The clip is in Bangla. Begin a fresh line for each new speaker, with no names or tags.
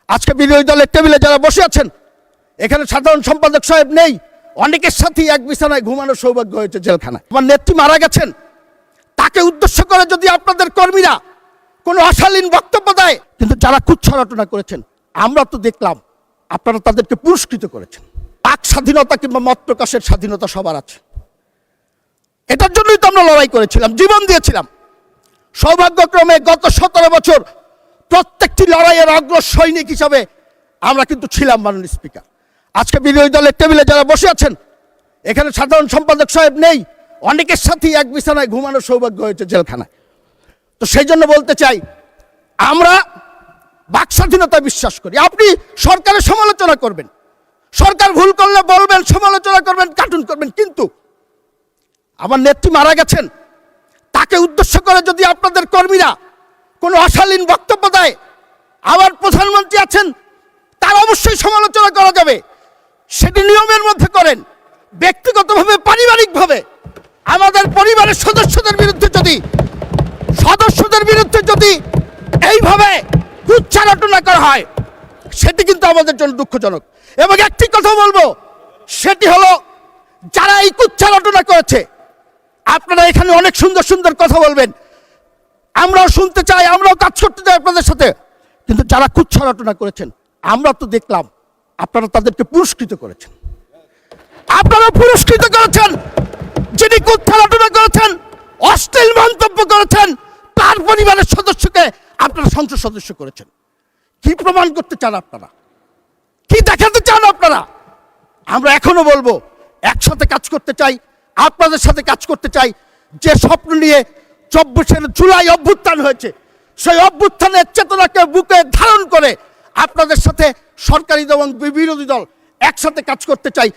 আজকে বিরোধী দলের টেবিলে যারা বসে আছেন, এখানে সাধারণ সম্পাদক সাহেব নেই, অনেকের সাথেই এক বিছানায় ঘুমানোর সৌভাগ্য হয়েছে জেলখানায়। আমার নেত্রী মারা গেছেন, তাকে উদ্দেশ্য করে যদি আপনাদের কর্মীরা কোনো অশালীন বক্তব্য দেয়, কিন্তু যারা কুচ্ছা রটনা করেছেন আমরা তো দেখলাম, আপনারা তাদেরকে পুরস্কৃত করেছেন। বাক স্বাধীনতা কিংবা মত প্রকাশের স্বাধীনতা সবার আছে, এটার জন্যই তো আমরা লড়াই করেছিলাম, জীবন দিয়েছিলাম। সৌভাগ্যক্রমে গত 17 বছর প্রত্যেকটি লড়াইয়ের অগ্র সৈনিক হিসাবে আমরা কিন্তু ছিলাম। মাননীয় স্পিকার, আজকে বিরোধী দলের টেবিলে যারা বসে আছেন, এখানে সাধারণ সম্পাদক সাহেব নেই, অনেকের সাথেই এক বিছানায় ঘুমানোর সৌভাগ্য হয়েছে জেলখানায়। তো সেই জন্য বলতে চাই, আমরা বাক স্বাধীনতায় বিশ্বাস করি। আপনি সরকারের সমালোচনা করবেন, সরকার ভুল করলে বলবেন, সমালোচনা করবেন, কার্টুন করবেন, কিন্তু আমার নেত্রী মারা গেছেন, তাকে উদ্দেশ্য করে যদি আপনাদের কর্মীরা কোনো অশালীন বক্তব্য দেয়, আবার প্রধানমন্ত্রী আছেন, তার অবশ্যই সমালোচনা করা যাবে, সেটি নিয়মের মধ্যে করেন। ব্যক্তিগতভাবে, পারিবারিকভাবে আমাদের পরিবারের সদস্যদের বিরুদ্ধে যদি এইভাবে কুচ্চারটনা করা হয়, সেটি কিন্তু আমাদের জন্য দুঃখজনক। এবং একটি কথা বলবো, সেটি হলো যারা এই কুচ্চারটনা করেছে, আপনারা এখানে অনেক সুন্দর সুন্দর কথা বলবেন, আমরাও শুনতে চাই, আমরাও কাজ করতে চাই আপনাদের সাথে, কিন্তু যারা কুচ্ছা রটনা করেছেন আমরা তো দেখলাম, আপনারা তাদেরকে পুরস্কৃত করেছেন। আপনারা পুরস্কৃত করেছেন যিনি কুচ্ছা রটনা করেছেন, অশ্লীল মন্তব্য করেছেন, তার পরিবারের সদস্যকে আপনারা সংসদ সদস্য করেছেন। কি প্রমাণ করতে চান আপনারা? কি দেখাতে চান আপনারা? আমরা এখনো বলবো, একসাথে কাজ করতে চাই, আপনাদের সাথে কাজ করতে চাই। যে স্বপ্ন নিয়ে 24 জুলাই অভ্যুত্থান হয়েছে, সেই অভ্যুত্থানের চেতনাকে বুকে ধারণ করে আপনাদের সাথে সরকারি দল এবং বিরোধী দল একসাথে কাজ করতে চাই।